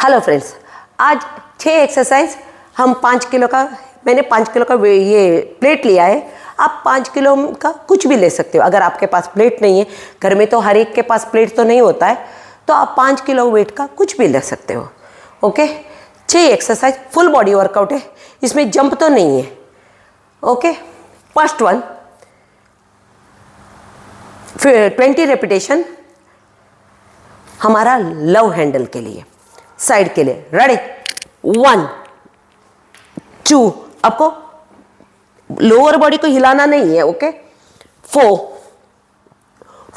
Hello friends, आज 6 exercise हम 5 kilo का, मैंने 5 किलो का ये प्लेट लिया है। आप 5 किलो का कुछ भी ले सकते हो। अगर आपके पास प्लेट नहीं है, घर में तो हर एक के पास प्लेट तो नहीं होता है, तो आप 5 किलो वेट का कुछ भी ले सकते हो। Okay, 6 exercise full body workout है, इसमें जंप तो नहीं है। ओके, फर्स्ट वन 20 रेपिटेशन हमारा लव हैंडल के लिए, साइड के लिए। रेडी, 1 2, आपको लोअर बॉडी को हिलाना नहीं है। ओके, 4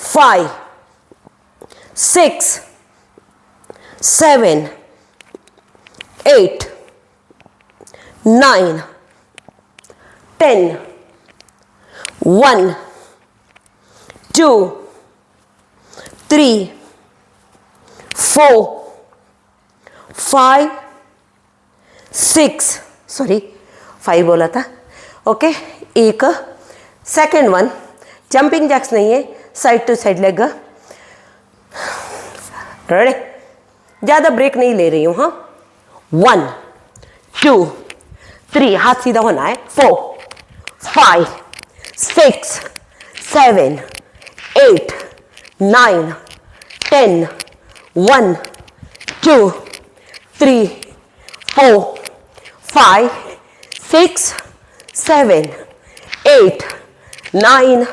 5 6 7 8 9 10 1 2 3 4 5 6, सॉरी 5 बोला था। ओके, एक सेकेंड वन जंपिंग जैक्स नहीं है, side to side leg. Ready, ज़्यादा ब्रेक नहीं ले रही हूँ। हाँ, 1 2 3, हाथ सीधा होना है। 4 5 6 7 8 9 10 1 2 3 4 5 6 7 8 9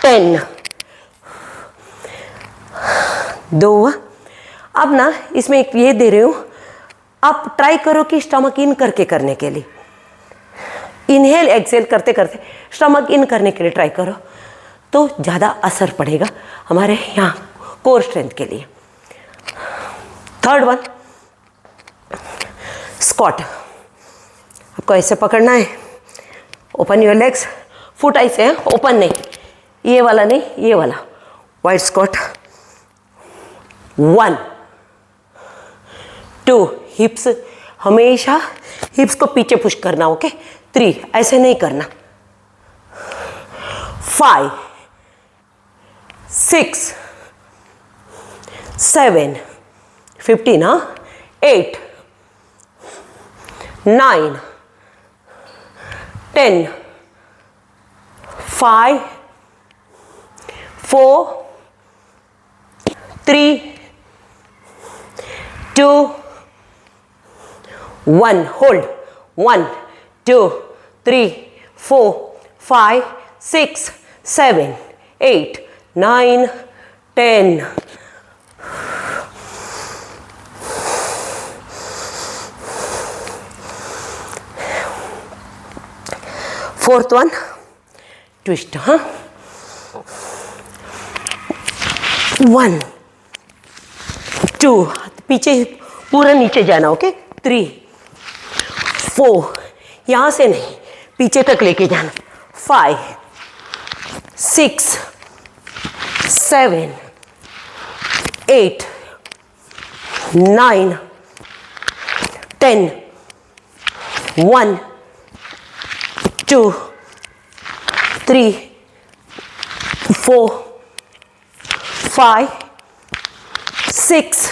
10। दो। अब ना इसमें एक ये दे रही हूँ, आप ट्राई करो कि स्टमक इन करके करने के लिए, इनहेल एक्सेल करते करते स्टमक इन करने के लिए ट्राई करो, तो ज़्यादा असर पड़ेगा हमारे यहाँ कोर स्ट्रेंथ के लिए। थर्ड वन स्क्वाट, आपको ऐसे पकड़ना है। ओपन योर लेग्स, फुट ऐसे हैं, ओपन नहीं, ये वाला नहीं, ये वाला। वाइड स्क्वाट, 1 2, हिप्स हमेशा हिप्स को पीछे पुश करना। ओके, 3, ऐसे नहीं करना। 5 6 7 15, हाँ, 8 9 10 5 4 3 2 1, होल्ड। 1 2 3 4 5 6 7 8 9 10। Fourth one twist. हाँ, 1 2, पीछे पूरा नीचे जाना। ओके, 3 4, यहाँ से नहीं, पीछे तक लेके जाना। 5 6 7 8 9 10 1 2 3 4 5 6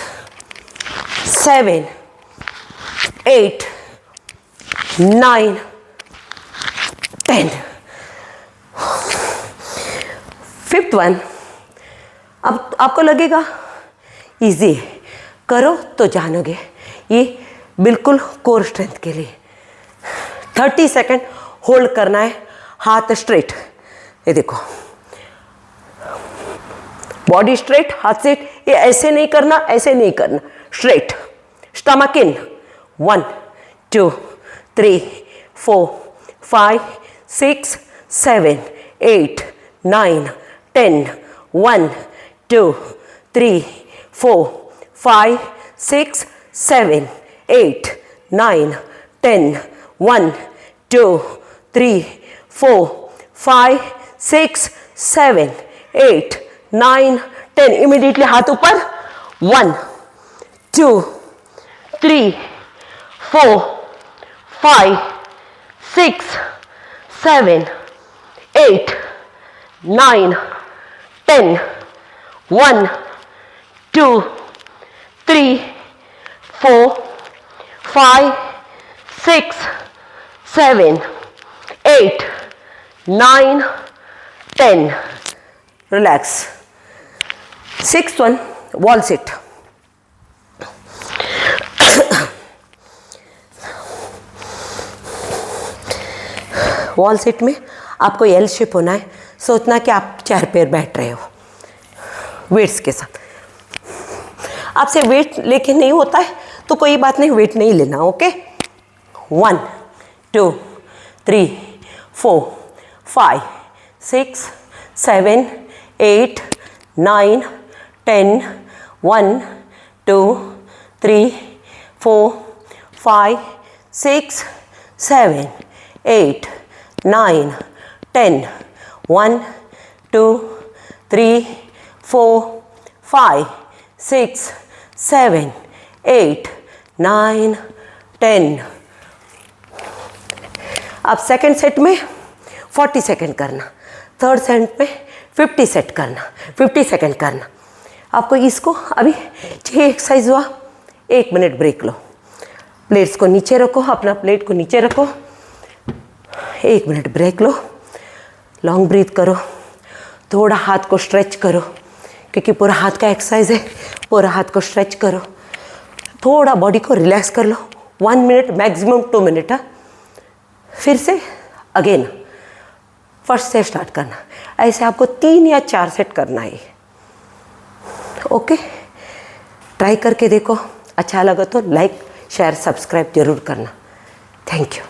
7 8 9 10। फिफ्थ वन, अब आपको लगेगा इजी है, करो तो जानोगे, ये बिल्कुल कोर स्ट्रेंथ के लिए। 30 सेकेंड होल्ड करना है, हाथ स्ट्रेट। ये देखो, बॉडी स्ट्रेट, हाथ से, ये ऐसे नहीं करना, ऐसे नहीं करना, स्ट्रेट। स्टमक इन। 1 2 3 4 5 6 7 8 9 10 1 2 3 4 5 6 7 8 9 10 1 2 3 4 5 6 7 8 9 10। इमीडिएटली हाथ ऊपर। 1 2 3 4 5 6 7 8 9 10 1 2 3 4 5 6 7 8 9 10. Relax. Sixth one, wall sit. Wall sit में आपको एल शेप होना है. सोचना कि आप चेयर पर बैठ रहे हो वेट्स के साथ. आपसे वेट लेके नहीं होता है तो कोई बात नहीं, वेट नहीं लेना. ओके. 1 2 3 4 5 6 7 8 9 10. 1 2 3 4 5 6 7 8 9 10. 1 2 3 4 5 6 7 8 9 10. अब सेकंड सेट में 40 सेकंड करना, थर्ड सेट में 50 सेकंड करना. आपको इसको अभी 6 एक्सरसाइज हुआ. 1 मिनट ब्रेक लो. प्लेट्स को नीचे रखो, अपना प्लेट को नीचे रखो. 1 मिनट ब्रेक लो. लॉन्ग ब्रीथ करो. थोड़ा हाथ को स्ट्रेच करो क्योंकि पूरा हाथ का एक्सरसाइज है. पूरा हाथ को स्ट्रेच करो. थोड़ा बॉडी को रिलैक्स कर लो. 1 मिनट मैक्सिमम 2 मिनट. फिर से अगेन फर्स्ट से स्टार्ट करना. ऐसे आपको 3 या 4 सेट करना है. ओके. ट्राई करके देखो. अच्छा लगा तो लाइक शेयर सब्सक्राइब जरूर करना. Thank you.